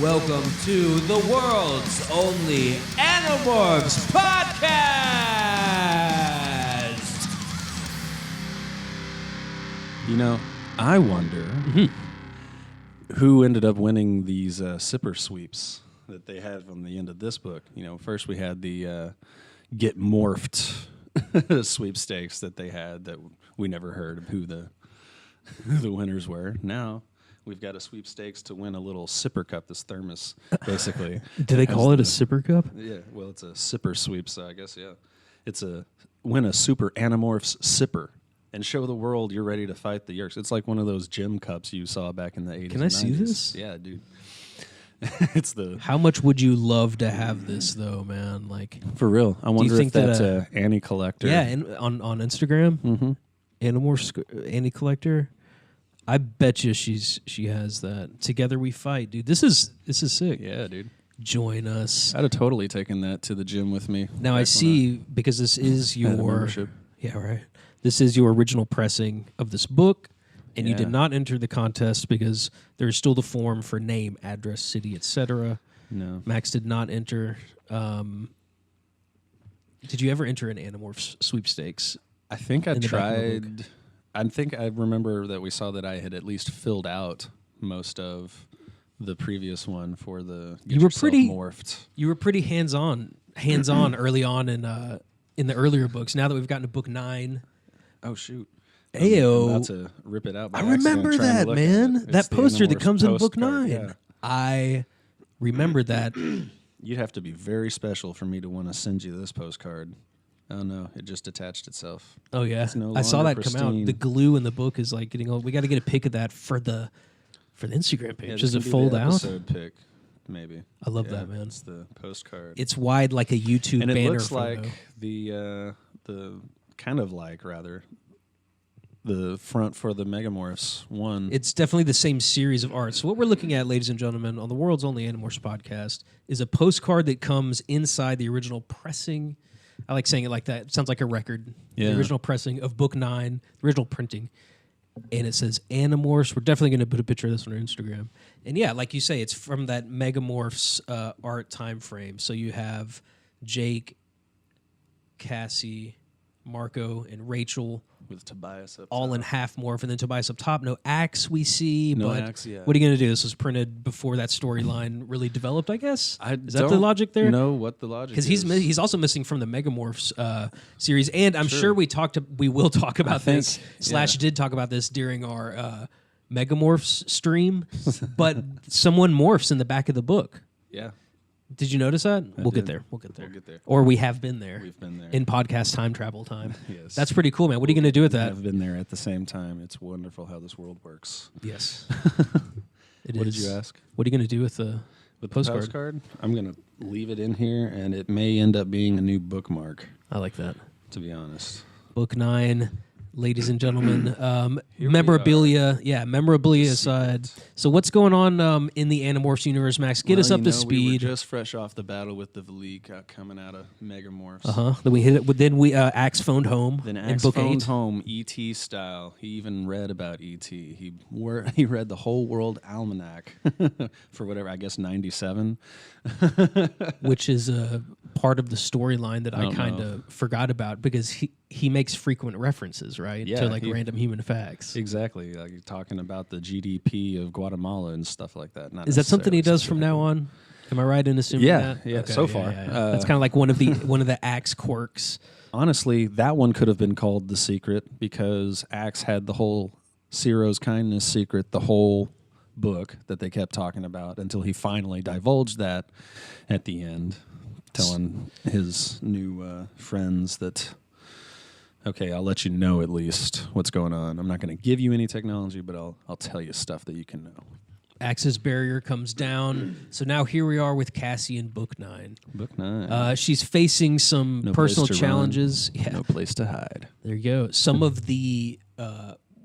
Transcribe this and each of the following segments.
Welcome to the world's only Animorphs podcast. You know, I wonder who ended up winning these sipper sweeps that they had on the end of this book. You know, first we had the get morphed sweepstakes that they had that we never heard of who the winners were. Now we've got a sweepstakes to win a little sipper cup, this thermos, basically. Do they call it a sipper cup? Yeah, well, it's a sipper sweep, so I guess, yeah. It's win a super Animorphs sipper and show the world you're ready to fight the Yerks. It's like one of those gym cups you saw back in the 80s. Can I see this? Yeah, dude. It's the... How much would you love to have this, though, man? Like, For real. I wonder if that's a Annie Collector. Yeah, on Instagram, Animorphs Annie Collector. I bet you she has that. Together we fight, dude. This is sick. Yeah, dude. Join us. I'd have totally taken that to the gym with me. Now I see, because this is your membership. Yeah, right. This is your original pressing of this book, and you Yeah. did not enter the contest because there's still the form for name, address, city, etc. No. Max did not enter. Did you ever enter an Animorphs sweepstakes? I think I in the back of the book? tried. I think I remember that we saw that I had at least filled out most of the previous one for the get You were yourself pretty- morphed. You were pretty hands-on early on in the earlier books. Now that we've gotten to book 9, Oh shoot! Ayo. I'm about to rip it out. By I remember accident, trying to that, look at man. it. That It's the poster that Animorphs comes in book postcard, 9. yeah. I remember that. You'd have to be very special for me to want to send you this postcard. Oh no, it just attached itself. Oh yeah, It's no I saw that longer come out. pristine. The glue in the book is like getting old. We got to get a pic of that for the Instagram page. Yeah, Does this it can be fold the out? episode pic, maybe. I love Yeah, that, man. It's the postcard. It's wide like a YouTube and it banner looks photo. like the kind of like rather the front for the Megamorphs one. It's definitely the same series of art. So what we're looking at, ladies and gentlemen, on the world's only Animorphs podcast, is a postcard that comes inside the original pressing. I like saying it like that. It sounds like a record. Yeah. The original pressing of book 9, the original printing. And it says Animorphs. We're definitely going to put a picture of this on our Instagram. And yeah, like you say, it's from that Megamorphs art time frame. So you have Jake, Cassie, Marco, and Rachel with Tobias up all top. in half morph, and then Tobias up top. No axe we see, No but axe, yeah. what are you going to do? This was printed before that storyline really developed, I guess. Is that the don't logic there? know what the logic Because is. he's also missing from the Megamorphs series, and I'm sure we will talk about think, this. / did talk about this during our Megamorphs stream, but someone morphs in the back of the book. Yeah, Did you notice that? We'll get did. there. We'll get there. We'll get there. Or we have been there. We've been there. In podcast time travel time. Yes. That's pretty cool, man. What are you going to do with that? I've been there at the same time. It's wonderful how this world works. Yes. What did you ask? What are you going to do with the With the postcard? postcard? I'm going to leave it in here, and it may end up being a new bookmark, I like that. to be honest. Book 9, ladies and gentlemen. Here we Memorabilia. Yeah, memorabilia aside. So what's going on in the Animorphs universe, Max? Get us up to We speed. were just fresh off the battle with the Valik coming out of Megamorphs. Then we hit it. Then we Axe phoned home Then in Axe book phoned 8. home E.T. style. He even read about E.T. He read the whole world almanac for whatever, I guess 97. Which is a part of the storyline that I don't kind know. of forgot about because he makes frequent references, right, Yeah, to like he- random human facts. Exactly. Like you're talking about the GDP of Guatemala and stuff like that. Not Is that something he necessarily does from now on? Am I right in assuming Yeah, that? yeah, so far. That's kind of like one of the Axe quirks. Honestly, that one could have been called The Secret because Axe had the whole Ciro's kindness secret, the whole book that they kept talking about until he finally divulged that at the end, telling his new friends that, okay, I'll let you know at least what's going on. I'm not going to give you any technology, but I'll tell you stuff that you can know. Axe's barrier comes down. So now here we are with Cassie in book 9. Book 9. She's facing some No personal place to run, challenges. Yeah, No place to hide. there you go. Some of the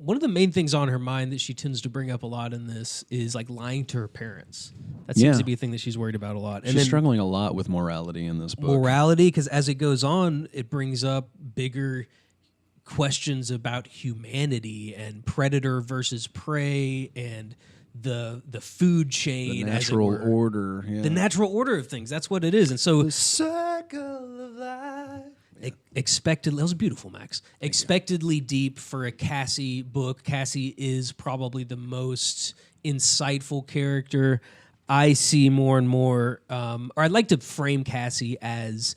one of the main things on her mind that she tends to bring up a lot in this is like lying to her parents. That seems Yeah. to be a thing that she's worried about a lot. And She's then struggling a lot with morality in this book. morality, because as it goes on, it brings up bigger questions about humanity and predator versus prey and the food chain, The as it natural were. order. Yeah. The natural order of things. That's what it is. And so The circle of life. expected. That was beautiful, Max. Expectedly deep for a Cassie book. Cassie is probably the most insightful character. I see more and more, or I'd like to frame Cassie as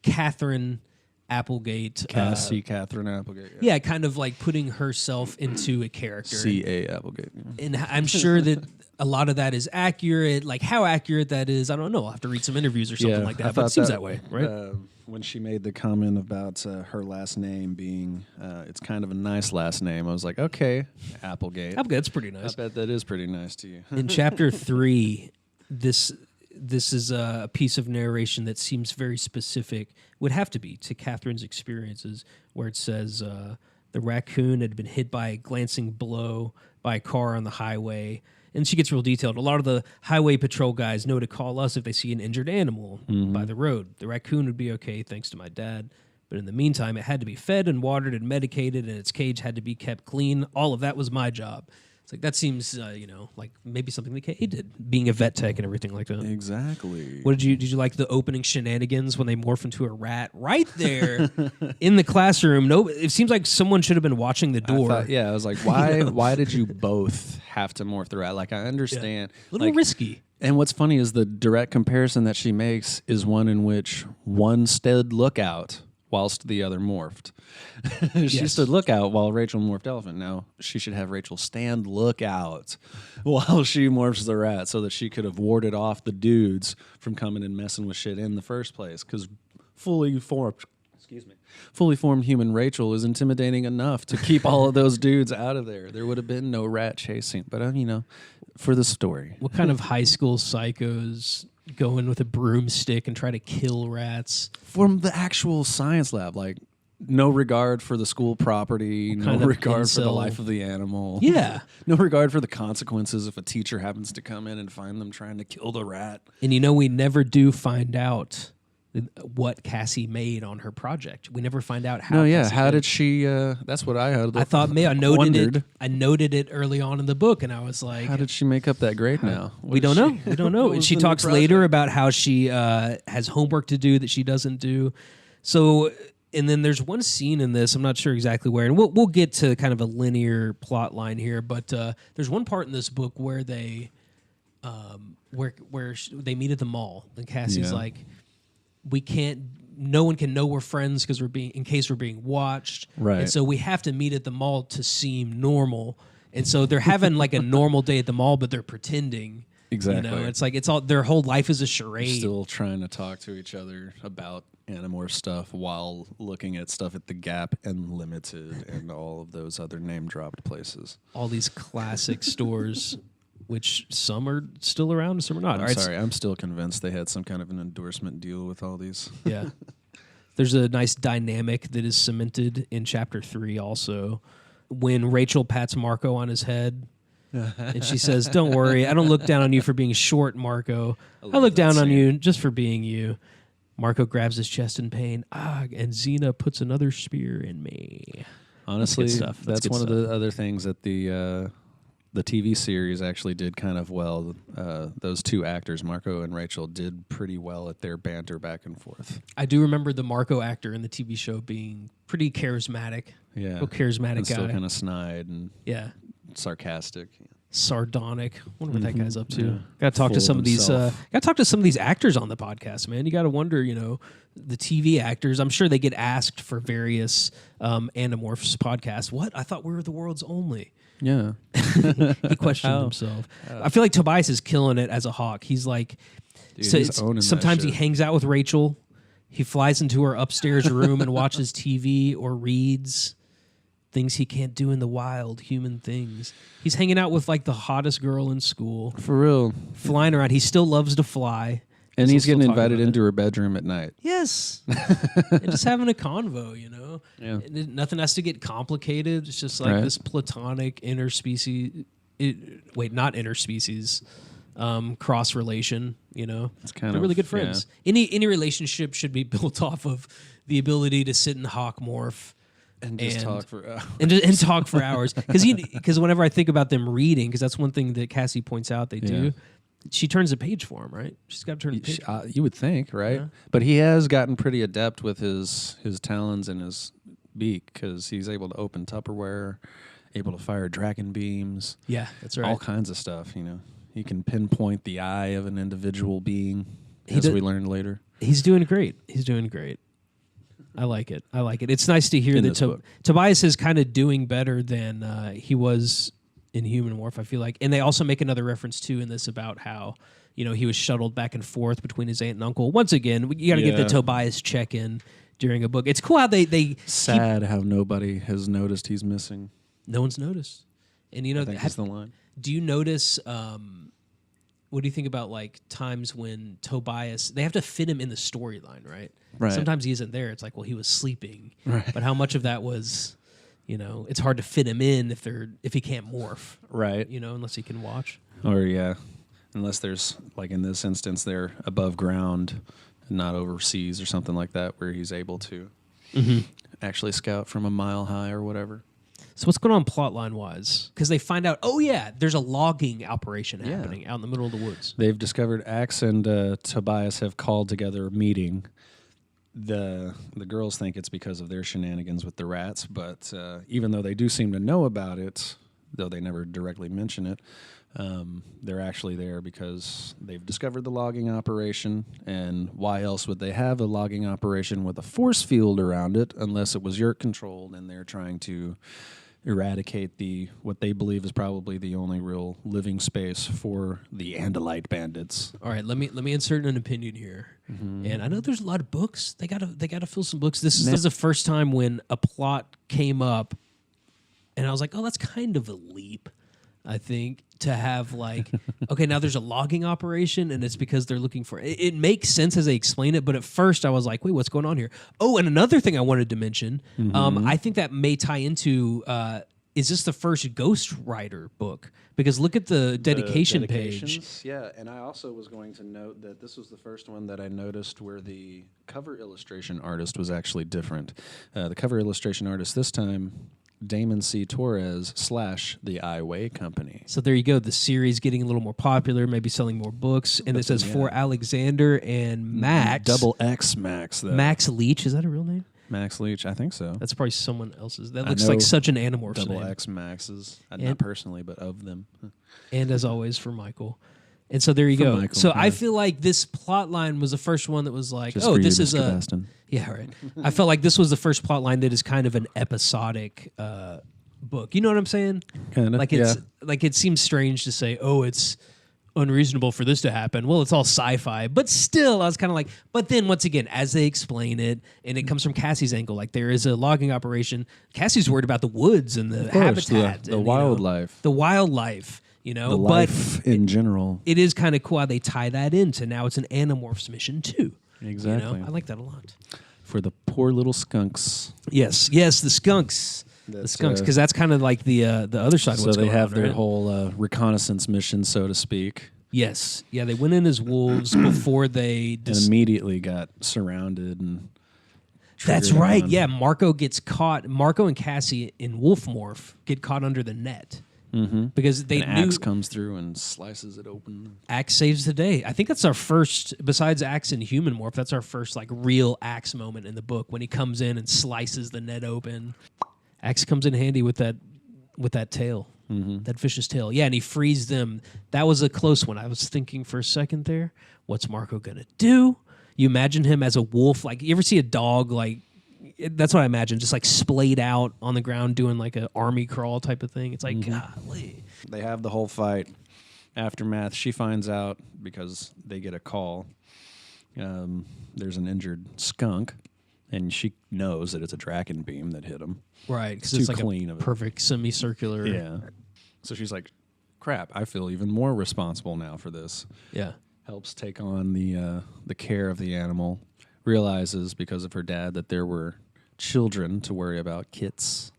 Catherine Applegate. Catherine Applegate. Yeah, kind of like putting herself into a character. C.A. Applegate. Yeah. And I'm sure that a lot of that is accurate. Like how accurate that is, I don't know. I'll have to read some interviews or something like that. But it seems that way, right? When she made the comment about her last name being, it's kind of a nice last name, I was like, okay, Applegate. Applegate's pretty nice. I bet that is pretty nice to you. In chapter 3, this is a piece of narration that seems very specific, would have to be, to Catherine's experiences, where it says the raccoon had been hit by a glancing blow by a car on the highway. And she gets real detailed. A lot of the highway patrol guys know to call us if they see an injured animal by the road. The raccoon would be okay, thanks to my dad. But in the meantime, it had to be fed and watered and medicated, and its cage had to be kept clean. All of that was my job. It's like, that seems, like maybe something that Kay did, being a vet tech and everything like that. Exactly. What did you like the opening shenanigans when they morph into a rat right there in the classroom? No, it seems like someone should have been watching the door. I was like, why? Why did you both have to morph the rat? Like, I understand. A little risky. And what's funny is the direct comparison that she makes is one in which one stood lookout whilst the other morphed. She stood lookout while Rachel morphed elephant. Now, she should have Rachel stand lookout while she morphs the rat so that she could have warded off the dudes from coming and messing with shit in the first place. Because fully formed human Rachel is intimidating enough to keep all of those dudes out of there. There would have been no rat chasing. But, for the story. What kind of high school psychos go in with a broomstick and try to kill rats? From the actual science lab, like, no regard for the school property, no regard for the life of the animal. Yeah. No regard for the consequences if a teacher happens to come in and find them trying to kill the rat. And we never do find out what Cassie made on her project. We never find out how. No, yeah. Cassie How did. did she? That's what I had. I thought maybe I noted wondered. it. I noted it early on in the book, and I was like, How did she make up that grade now? We don't know. We don't know. What And was she the talks project? later about how she has homework to do that she doesn't do. So, and then there's one scene in this, I'm not sure exactly where, and we'll get to kind of a linear plot line here, but there's one part in this book where they they meet at the mall, and Cassie's like, no one can know we're friends because in case we're being watched. Right. And so we have to meet at the mall to seem normal. And so they're having like a normal day at the mall, but they're pretending. Exactly. It's like their whole life is a charade. Still trying to talk to each other about Animorph stuff while looking at stuff at the Gap and Limited and all of those other name-dropped places. All these classic stores, which some are still around, some are not. I'm sorry, I'm still convinced they had some kind of an endorsement deal with all these. Yeah. There's a nice dynamic that is cemented in chapter 3 also, when Rachel pats Marco on his head. And she says, "Don't worry, I don't look down on you for being short, Marco. I look down on you just for being you." Marco grabs his chest in pain. And Xena puts another spear in me. Honestly, That's good stuff. that's one of the other things that the TV series actually did kind of well. Those two actors, Marco and Rachel, did pretty well at their banter back and forth. I do remember the Marco actor in the TV show being pretty charismatic. Yeah, Real charismatic and guy. still kind of snide and sarcastic. Sardonic. I wonder what that guy's up to. Yeah. Got to talk to Full some of of these. himself. Got to talk to some of these actors on the podcast, man. You got to wonder, the TV actors. I'm sure they get asked for various Animorphs podcasts. What? I thought we were the world's only. Yeah. He questioned himself. I feel like Tobias is killing it as a hawk. He's like, Dude, so he's owning that sometimes he shit. hangs out with Rachel. He flies into her upstairs room and watches TV or reads things he can't do in the wild, human things. He's hanging out with like the hottest girl in school, For real. flying around. He still loves to fly. And We'll he's still getting talk invited about into her bedroom at night. Yes. And just having a convo, Yeah. And nothing has to get complicated. It's just like Right. this platonic interspecies, not interspecies, cross relation, It's kind They're of really good friends. Any relationship should be built off of the ability to sit and hawk morph And just talk for hours. and talk for hours. Because whenever I think about them reading, because that's one thing that Cassie points out they do, she turns a page for him, right? She's got to turn a page. You would think, right? Yeah. But he has gotten pretty adept with his talons and his beak because he's able to open Tupperware, able to fire dragon beams. Yeah, that's right. All kinds of stuff, He can pinpoint the eye of an individual being, we learned later. He's doing great. I like it. It's nice to hear that Tobias is kind of doing better than he was in Human Morph, I feel like. And they also make another reference, too, in this about how, he was shuttled back and forth between his aunt and uncle. Once again, you got to get the Tobias check-in during a book. It's cool how they Sad how nobody has noticed he's missing. No one's noticed. And, I think that's the line. Do you notice... what do you think about like times when Tobias, they have to fit him in the storyline, right? Right. Sometimes he isn't there. It's like, well, he was sleeping. Right. But how much of that was, it's hard to fit him in if he can't morph. Right. Unless he can watch. Or unless there's like in this instance they're above ground and not overseas or something like that where he's able to actually scout from a mile high or whatever. So what's going on plotline-wise? Because they find out, there's a logging operation happening out in the middle of the woods. They've discovered Axe and Tobias have called together a meeting. The girls think it's because of their shenanigans with the rats, but even though they do seem to know about it, though they never directly mention it, they're actually there because they've discovered the logging operation, and why else would they have a logging operation with a force field around it unless it was Yurt-controlled and they're trying to eradicate what they believe is probably the only real living space for the Andalite bandits. All right, let me insert an opinion here. And I know there's a lot of books. They gotta fill some books. This is the first time when a plot came up, and I was like, oh, that's kind of a leap. I think to have like, okay, now there's a logging operation, and it's because they're looking for it. It makes sense as they explain it, but at first I was like, wait, what's going on here? Oh, and another thing I wanted to mention, I think that may tie into, is this the first Ghost Rider book? Because look at the dedication page. Yeah, and I also was going to note that this was the first one that I noticed where the cover illustration artist was actually different. The cover illustration artist this time, Damon C. Torres / the Iway Company. So there you go. The series getting a little more popular, maybe selling more books. And it says for Alexander and Max. Double X Max, though. Max Leach. Is that a real name? Max Leach, I think so. That's probably someone else's. That looks like such an Animorphs name. Double X Maxes. Not personally, but of them. And as always, for Michael. And so there you go. Michael, so I feel like this plot line was the first one that was like, just for this you, is Mr. a... Baston. Yeah, right. I felt like this was the first plot line that is kind of an episodic book. You know what I'm saying? Kind of, like it seems strange to say, oh, it's unreasonable for this to happen. Well, it's all sci-fi. But still, I was kind of like... But then, once again, as they explain it, and it comes from Cassie's angle, like there is a logging operation. Cassie's worried about the woods and the habitat. The wildlife. The wildlife. The life in general. It is kind of cool how they tie that into now it's an Animorphs mission too. Exactly. I like that a lot. For the poor little skunks. Yes, the skunks. The skunks, because that's kind of like the other side of what's going on. So they have their whole reconnaissance mission, so to speak. Yes. Yeah, they went in as wolves before they... and immediately got surrounded and... That's right. Yeah, Marco gets caught. Marco and Cassie in Wolf Morph get caught under the net. Because they knew Axe comes through and slices it open. Axe saves the day. I think that's our first, besides Axe in Human Morph, that's our first like real Axe moment in the book when he comes in and slices the net open. Axe comes in handy with that tail, that fish's tail. Yeah, and he frees them. That was a close one. I was thinking for a second there, what's Marco gonna do? You imagine him as a wolf. Like you ever see a dog like? That's what I imagine, just like splayed out on the ground doing like an army crawl type of thing. It's like, golly. They have the whole fight. Aftermath, she finds out because they get a call. There's an injured skunk, and she knows that it's a dragon beam that hit him. Right, because it's like clean a perfect semicircular. Yeah. So she's like, crap, I feel even more responsible now for this. Yeah. Helps take on the care of the animal. Realizes because of her dad that there were children to worry about, kits,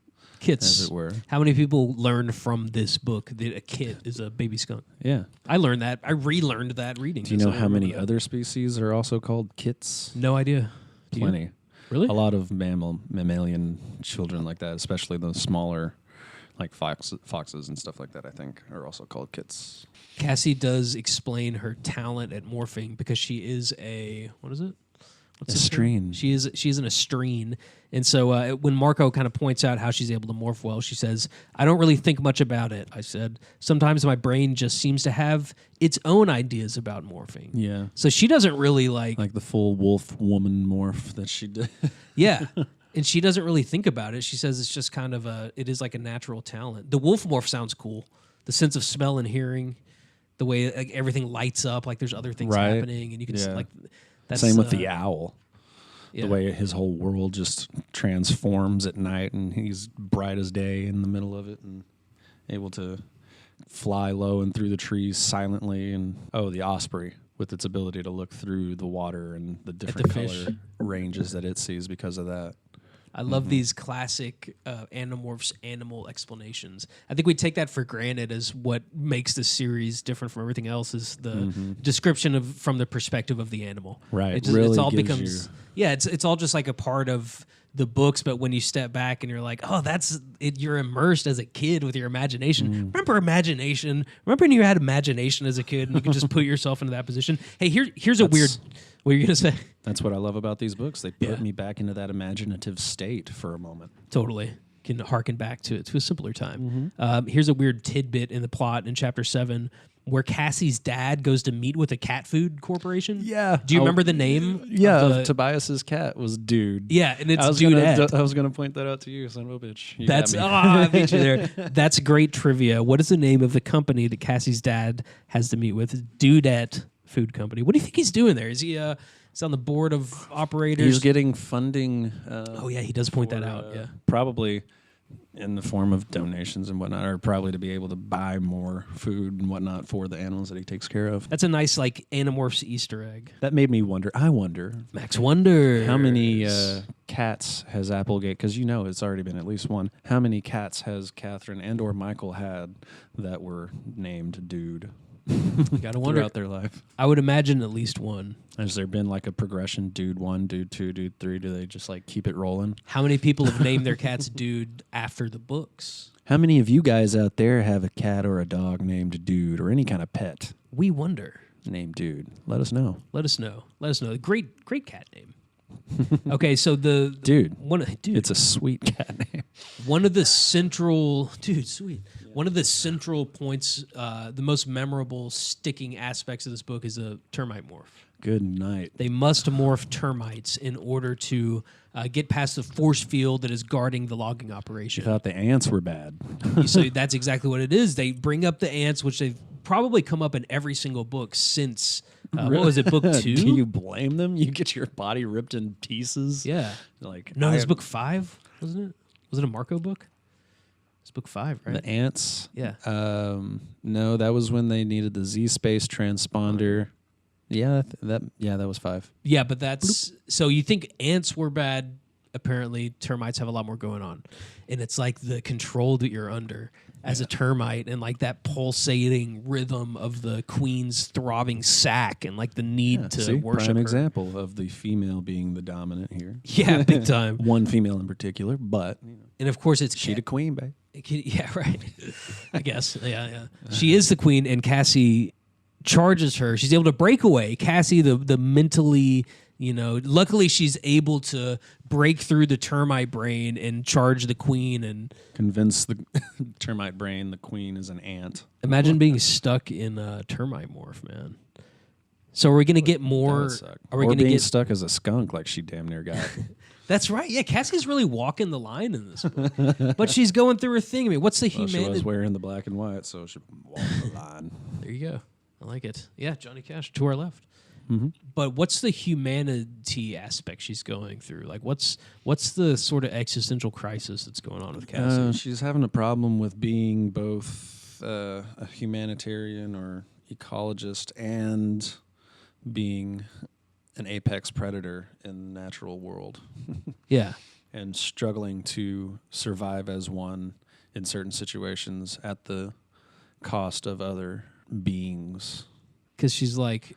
as it were. How many people learned from this book that a kit is a baby skunk? Yeah. I learned that. I relearned that reading. Do you know how many other species are also called kits? No idea. Plenty. Really? A lot of mammalian children like that, especially the smaller, like foxes and stuff like that, I think, are also called kits. Cassie does explain her talent at morphing because she is a, what is it? What's the term? Estrine. She's an estrine. And so when Marco kind of points out how she's able to morph well, she says, I don't really think much about it. I said, sometimes my brain just seems to have its own ideas about morphing. Yeah. So she doesn't really like the full wolf woman morph that she did. yeah. And she doesn't really think about it. She says it's just kind of it is like a natural talent. The wolf morph sounds cool. The sense of smell and hearing, the way like, everything lights up, like there's other things Right. happening, and you can see, like that's Same with the owl. Yeah. The way his whole world just transforms at night, and he's bright as day in the middle of it, and able to fly low and through the trees silently. And the osprey with its ability to look through the water and the different fish. color ranges that it sees because of that. I love these classic Animorphs animal explanations. I think we take that for granted as what makes the series different from everything else is the description from the perspective of the animal. Right. It just, Really it's all gives becomes it's all just like a part of the books, but when you step back and you're like, oh, that's it, you're immersed as a kid with your imagination. Remember imagination? Remember when you had imagination as a kid and you could just put yourself into that position? Hey, here's a weird. What are you gonna say? That's what I love about these books. They put me back into that imaginative state for a moment. Totally. Can harken back to a simpler time. Here's a weird tidbit in the plot in Chapter 7 where Cassie's dad goes to meet with a cat food corporation. Yeah. Do you remember the name? Yeah, Tobias's cat was Dude. Yeah, and it's I was going to point that out to you, son of a bitch. I beat you there. That's great trivia. What is the name of the company that Cassie's dad has to meet with? Dudette Food Company. What do you think he's doing there? Is he he's on the board of operators? He's getting funding. He does point that out. Yeah, probably in the form of donations and whatnot, or probably to be able to buy more food and whatnot for the animals that he takes care of. that's a nice like Animorphs Easter egg. That made me wonder. I wonder, Max wonders how many cats has Applegate? Because it's already been at least one. How many cats has Catherine and/or Michael had that were named Dude? You gotta wonder throughout their life. I would imagine at least one. Has there been like a progression? Dude 1, Dude 2, Dude 3? Do they just like keep it rolling? How many people have named their cats Dude after the books? How many of you guys out there have a cat or a dog named Dude, or any kind of pet We wonder. named Dude? Let us know. Let us know. Great cat name. Okay, so Dude. Dude, It's a sweet cat name. one of the central One of the central points, the most memorable sticking aspects of this book is a termite morph. Good night. They must morph termites in order to get past the force field that is guarding the logging operation. You thought the ants were bad. So that's exactly what it is. They bring up the ants, which they've probably come up in every single book since. What was it, book 2? Do you blame them? You get your body ripped in pieces. Yeah. Like No, it was book 5, wasn't it? Was it a Marco book? It's book 5, right? The ants. Yeah. No, that was when they needed the Z space transponder. Yeah, that was 5. Yeah, but that's so you think ants were bad. Apparently, termites have a lot more going on, and it's like the control that you're under as a termite, and like that pulsating rhythm of the queen's throbbing sac, and like the need to worship prime her. example of the female being the dominant here. Yeah, big time. One female in particular, but And of course, it's she the queen, babe. Yeah, right. I guess. Yeah. She is the queen, and Cassie charges her. She's able to break away. Cassie, the mentally, luckily she's able to break through the termite brain and charge the queen. And Convince the termite brain the queen is an ant. imagine being stuck in a termite morph, man. So are we gonna get more? Are we or gonna being get stuck as a skunk like she damn near got? That's right. Yeah, Cassie's really walking the line in this book, but she's going through her thing. I mean, what's the Well, she humanity? was wearing the black and white, so she walked the line. There you go. I like it. Yeah, Johnny Cash to our left. But what's the humanity aspect she's going through? Like, what's the sort of existential crisis that's going on with Cassie? She's having a problem with being both a humanitarian or ecologist and being an apex predator in the natural world. Yeah. And struggling to survive as one in certain situations at the cost of other beings. Because she's like,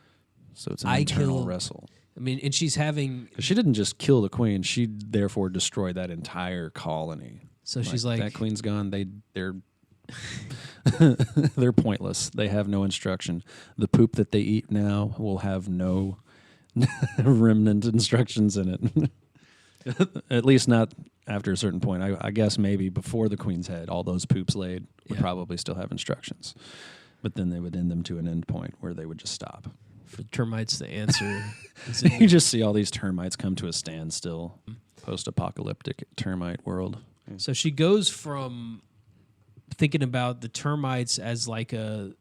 So it's an I internal kill- wrestle. I mean, and she's having. She didn't just kill the queen; she therefore destroyed that entire colony. So she's like, that queen's gone. They're they're pointless. They have no instruction. The poop that they eat now will have no remnant instructions in it. At least not after a certain point. I guess maybe before the queen's head, all those poops laid would probably still have instructions. But then they would end them to an end point where they would just stop. For termites, the answer is You just see all these termites come to a standstill. Post-apocalyptic termite world. So she goes from thinking about the termites as like a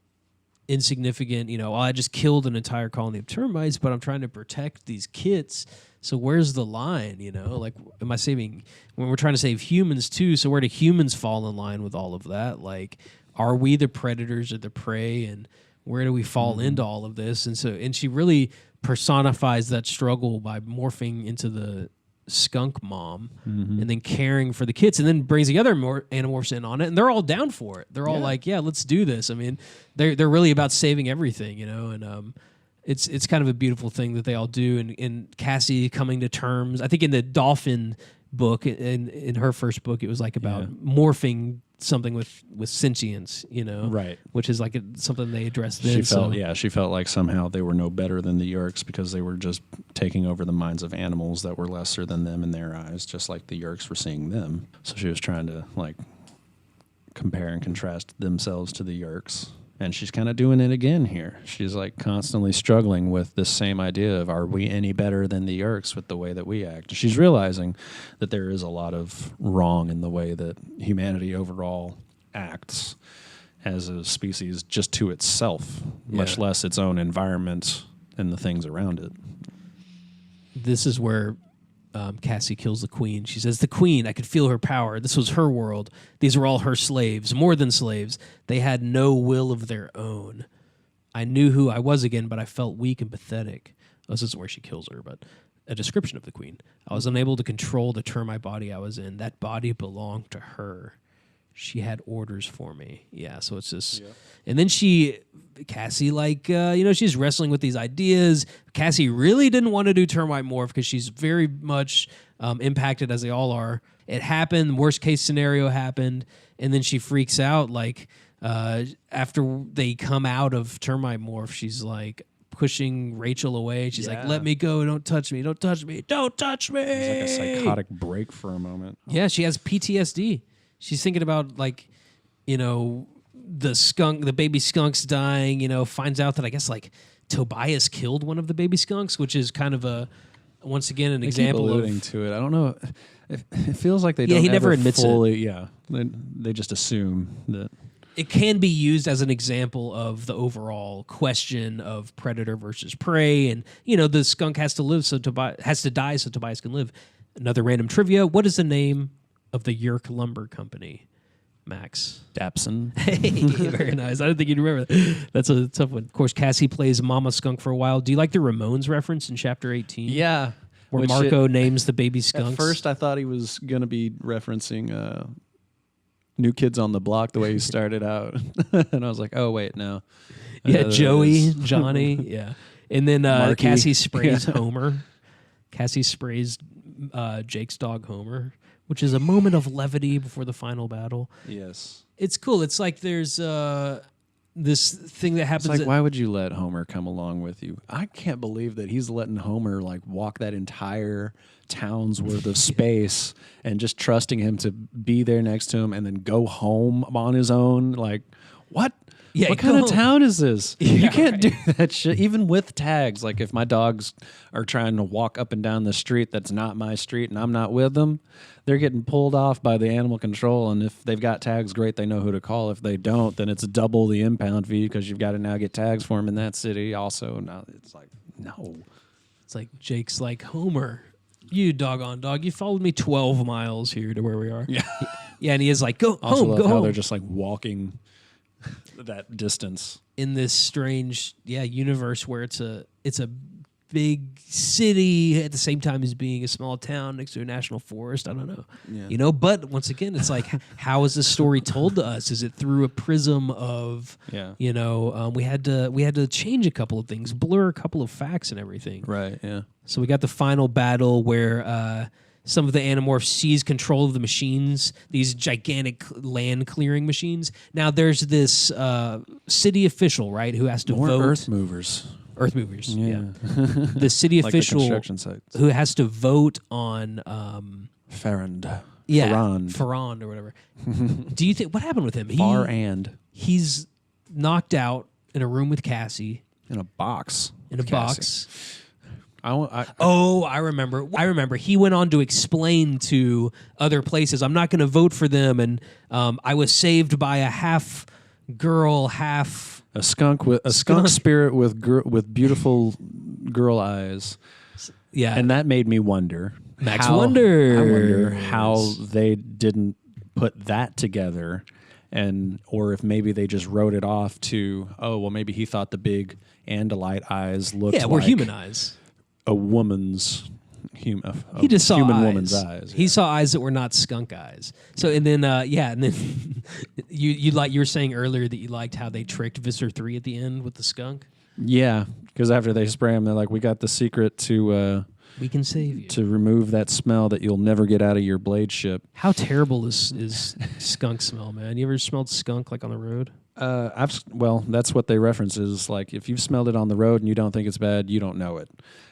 insignificant, I just killed an entire colony of termites, but I'm trying to protect these kits. So where's the line, Like, am I saving, when we're trying to save humans too, so where do humans fall in line with all of that? Like, are we the predators or the prey, and where do we fall into all of this? And she really personifies that struggle by morphing into the skunk mom and then caring for the kids, and then brings the other Animorphs in on it, and they're all down for it. They're all like, yeah, let's do this. I mean, they're really about saving everything, and it's kind of a beautiful thing that they all do. And Cassie coming to terms, I think in the dolphin book, in her first book, it was like about morphing something with sentience, right? Which is like something they addressed. She felt like somehow they were no better than the Yeerks because they were just taking over the minds of animals that were lesser than them in their eyes, just like the Yeerks were seeing them. So she was trying to like compare and contrast themselves to the Yeerks. And she's kind of doing it again here. She's like constantly struggling with this same idea of, are we any better than the Yeerks with the way that we act? She's realizing that there is a lot of wrong in the way that humanity overall acts as a species just to itself, much less its own environment and the things around it. This is where Cassie kills the queen. She says, the queen, I could feel her power. This was her world. These were all her slaves, more than slaves. They had no will of their own. I knew who I was again, but I felt weak and pathetic. This is where she kills her, but a description of the queen. I was unable to control the termite body I was in. That body belonged to her. She had orders for me. Yeah, so it's just... Yeah. And then Cassie, she's wrestling with these ideas. Cassie really didn't want to do termite morph because she's very much impacted, as they all are. It happened. Worst case scenario happened. And then she freaks out. After they come out of termite morph, she's like pushing Rachel away. She's like, let me go. Don't touch me. Don't touch me. Don't touch me. It's like a psychotic break for a moment. Yeah, she has PTSD. She's thinking about the baby skunks dying, finds out that I guess Tobias killed one of the baby skunks, which is kind of once again an example keep alluding to it. I don't know. It feels like they don't he never admits fully, it. Yeah. They just assume that. It can be used as an example of the overall question of predator versus prey, and the skunk has to live, so has to die so Tobias can live. Another random trivia: what is the name of the Yeerk Lumber Company, Max? Dapson. Hey, very nice. I didn't think you'd remember that. That's a tough one. Of course, Cassie plays Mama Skunk for a while. Do you like the Ramones reference in Chapter 18? Yeah. Where Marco names the baby skunks? At first, I thought he was going to be referencing New Kids on the Block, the way he started out. And I was like, oh, wait, no. Yeah, Joey, Johnny, yeah. And then Cassie sprays Homer. Cassie sprays Jake's dog Homer, which is a moment of levity before the final battle. Yes. It's cool. It's like there's this thing that happens. It's like, why would you let Homer come along with you? I can't believe that he's letting Homer walk that entire town's worth of space and just trusting him to be there next to him and then go home on his own. Like, what? Yeah, what kind of town is this? Yeah, you can't do that shit, even with tags. Like, if my dogs are trying to walk up and down the street that's not my street and I'm not with them, they're getting pulled off by the animal control. And if they've got tags, great, they know who to call. If they don't, then it's double the impound fee because you've got to now get tags for them in that city also. Now it's like, no. It's like Jake's like, Homer, you doggone dog, you followed me 12 miles here to where we are. Yeah. Yeah, and he is like, go also home, love go how home. they're just walking that distance in this strange universe where it's a big city at the same time as being a small town next to a national forest. I don't know. Yeah. You know, but once again, it's like, how is this story told to us? Is it through a prism of, you know, we had to change a couple of things, blur a couple of facts and everything. Right, yeah. So we got the final battle where some of the Animorphs seize control of the machines, these gigantic land clearing machines. Now there's this city official, right, who has to More vote. Earth movers. Earth movers, yeah. The city Like the official construction sites. who has to vote on Farrand. Farrand or whatever. Do you think what happened with him? He's knocked out in a room with Cassie. In a box. In a box. I remember. He went on to explain to other places, I'm not going to vote for them, and I was saved by a half girl, half a skunk spirit with beautiful girl eyes. Yeah, and that made me wonder. I wonder how they didn't put that together, or if maybe they just wrote it off to, oh well, maybe he thought the big Andalite eyes looked were like human eyes. A woman's he just saw human eyes. woman's eyes. He saw eyes that were not skunk eyes. So and then you were saying earlier that you liked how they tricked Visser 3 at the end with the skunk. Yeah, because after they spray him, they're like, "We got the secret to we can save you to remove that smell that you'll never get out of your blade ship." How terrible is skunk smell, man? You ever smelled skunk like on the road? That's what they reference is like if you've smelled it on the road and you don't think it's bad, you don't know it.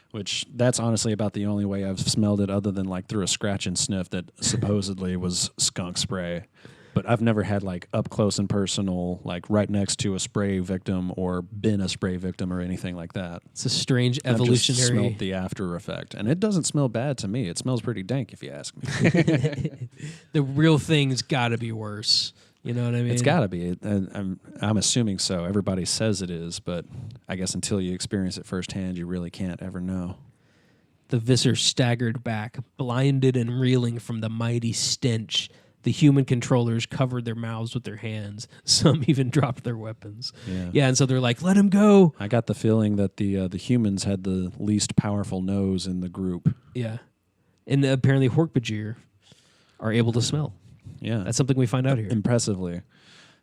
Which that's honestly about the only way I've smelled it, other than like through a scratch and sniff that supposedly was skunk spray. But I've never had like up close and personal, like right next to a spray victim or been a spray victim or anything like that. It's a strange evolutionary. I've just smelled the after effect, and it doesn't smell bad to me. It smells pretty dank, if you ask me. The real thing's got to be worse. You know what I mean? It's got to be. I'm assuming so. Everybody says it is, but I guess until you experience it firsthand, you really can't ever know. The Visser staggered back, blinded and reeling from the mighty stench. The human controllers covered their mouths with their hands. Some even dropped their weapons. Yeah, and so they're like, "Let him go." I got the feeling that the humans had the least powerful nose in the group. Yeah, and apparently Hork-Bajir are able to smell. Yeah, that's something we find out here impressively.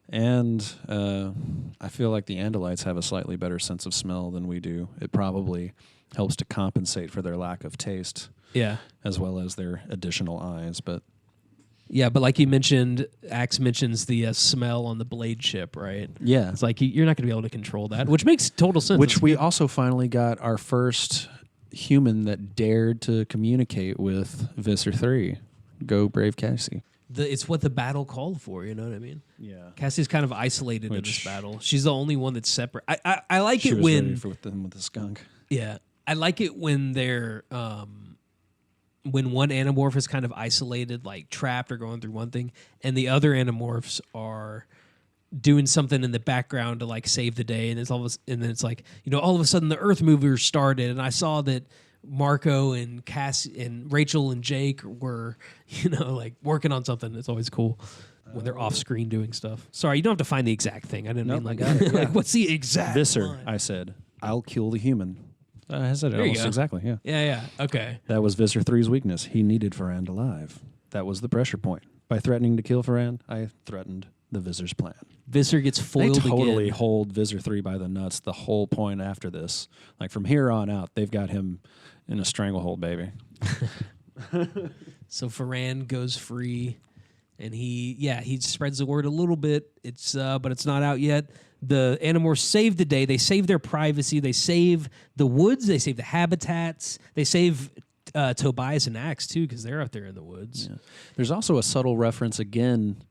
And I feel like the Andalites have a slightly better sense of smell than we do. It probably helps to compensate for their lack of taste. Yeah, as well as their additional eyes, but. Yeah, but like you mentioned, Axe mentions the smell on the blade ship, right? Yeah. It's like you're not going to be able to control that, which makes total sense. Which we also finally got our first human that dared to communicate with Visser 3. Go brave Cassie. It's what the battle called for, you know what I mean? Yeah. Cassie's kind of isolated in this battle. She's the only one that's separate. I like she it was when... ready for them with the skunk. Yeah. I like it when they're... when one Animorph is kind of isolated, like trapped or going through one thing, and the other Animorphs are doing something in the background to like save the day, and then it's like, you know, all of a sudden the Earth Movers started, and I saw that Marco and Cassie and Rachel and Jake were, you know, like working on something. It's always cool when they're off screen doing stuff. Sorry, you don't have to find the exact thing. I didn't mean like, like what's the exact Visser, line? I said, I'll kill the human. I said it almost exactly, yeah. Yeah, okay. That was Visser 3's weakness. He needed Farrand alive. That was the pressure point. By threatening to kill Farrand, I threatened the Visser's plan. Visser gets foiled They totally again. hold Visser 3 by the nuts the whole point after this. Like from here on out, they've got him in a stranglehold, baby. So Farrand goes free, and he spreads the word a little bit. But it's not out yet. The Animorphs save the day. They save their privacy. They save the woods. They save the habitats. They save Tobias and Axe, too, because they're out there in the woods. Yeah. There's also a subtle reference, again,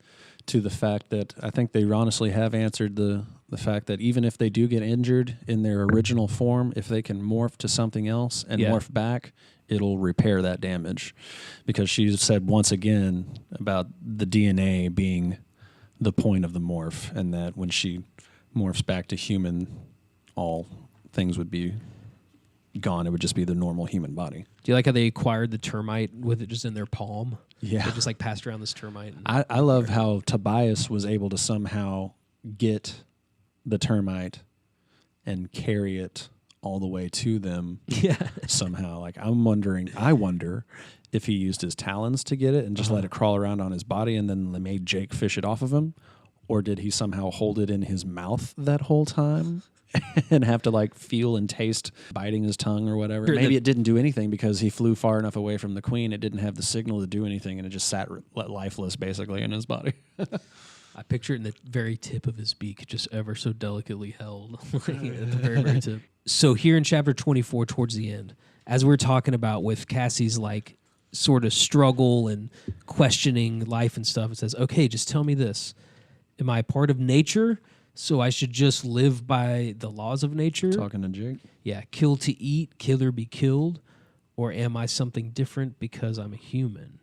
to the fact that I think they honestly have answered the fact that even if they do get injured in their original form, if they can morph to something else and morph back, it'll repair that damage. Because she said once again about the DNA being the point of the morph, and that when she morphs back to human, all things would be gone. It would just be the normal human body. Do you like how they acquired the termite with it just in their palm? Yeah. They just like passed around this termite. I love how Tobias was able to somehow get the termite and carry it all the way to them Yeah. somehow. Like I wonder if he used his talons to get it and just let it crawl around on his body and then they made Jake fish it off of him, or did he somehow hold it in his mouth that whole time and have to like feel and taste biting his tongue or whatever. Maybe it didn't do anything because he flew far enough away from the queen. It didn't have the signal to do anything, and it just sat lifeless basically in his body. I picture it in the very tip of his beak, just ever so delicately held at the very, very tip. So here in chapter 24, towards the end, as we're talking about with Cassie's like sort of struggle and questioning life and stuff, it says, okay, just tell me this. Am I a part of nature? So I should just live by the laws of nature? Talking to Jake. Yeah, kill to eat, kill or be killed. Or am I something different because I'm a human?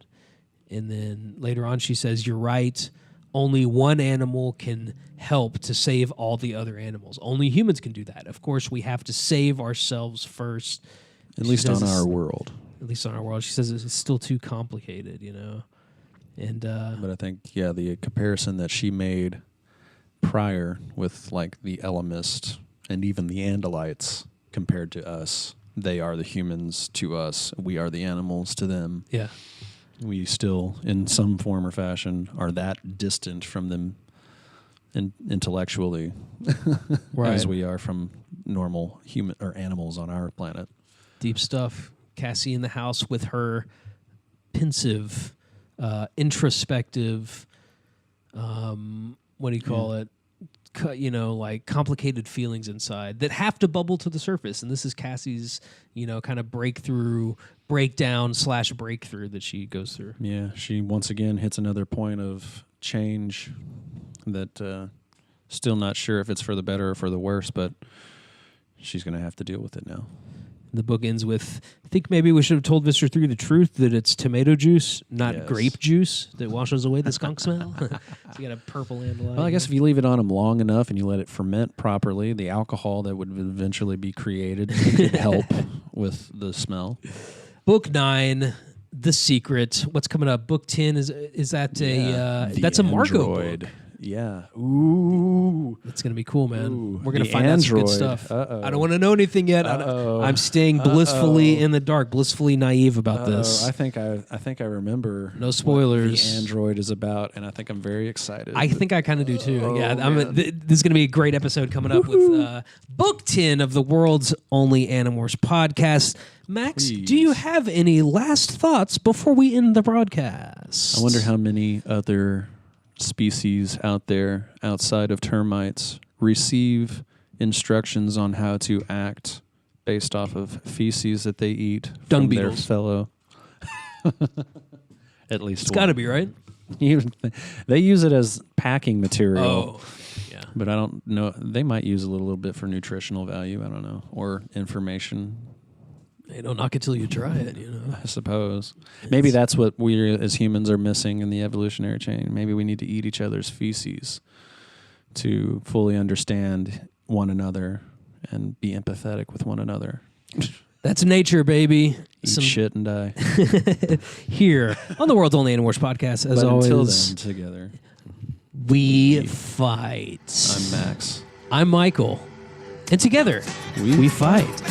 And then later on she says, you're right. Only one animal can help to save all the other animals. Only humans can do that. Of course, we have to save ourselves first. At least on our world. At least on our world. She says it's still too complicated, And but I think, the comparison that she made prior with like the Ellimist and even the Andalites compared to us, they are the humans to us. We are the animals to them. Yeah. We still, in some form or fashion, are that distant from them intellectually as we are from normal human or animals on our planet. Deep stuff. Cassie in the house with her pensive, introspective, what do you call it? Like complicated feelings inside that have to bubble to the surface. And this is Cassie's, kind of breakdown / breakthrough that she goes through. Yeah, she once again hits another point of change that still not sure if it's for the better or for the worse, but she's going to have to deal with it now. The book ends with, I think maybe we should have told Mr. 3 the truth, that it's tomato juice, not grape juice, that washes away the skunk smell. So you got a purple andalite. Well, I guess if you leave it on them long enough and you let it ferment properly, the alcohol that would eventually be created could help with the smell. Book 9, The Secret. What's coming up? Book 10, is that that's a Marco book. Yeah. Ooh. That's going to be cool, man. Ooh. We're going to find out some good stuff. I don't want to know anything yet. I'm staying blissfully in the dark, blissfully naive about this. I think I remember. No spoilers. What the android is about, and I think I'm very excited. I think I kind of do too. This is going to be a great episode coming up with Book 10 of the world's only Animorphs podcast. Max, do you have any last thoughts before we end the broadcast? I wonder how many other species out there outside of termites receive instructions on how to act based off of feces that they eat Dung from beetles. their fellow. At least It's got to be, right? They use it as packing material. Oh, yeah. But I don't know. They might use a little bit for nutritional value. I don't know. Or information. Hey, don't knock it till you try it, I suppose. Maybe that's what we as humans are missing in the evolutionary chain. Maybe we need to eat each other's feces to fully understand one another and be empathetic with one another. That's nature, baby. Eat shit and die. Here on the world's only Animorphs podcast, as but always. Until then, together. We fight. I'm Max. I'm Michael. And together, we fight.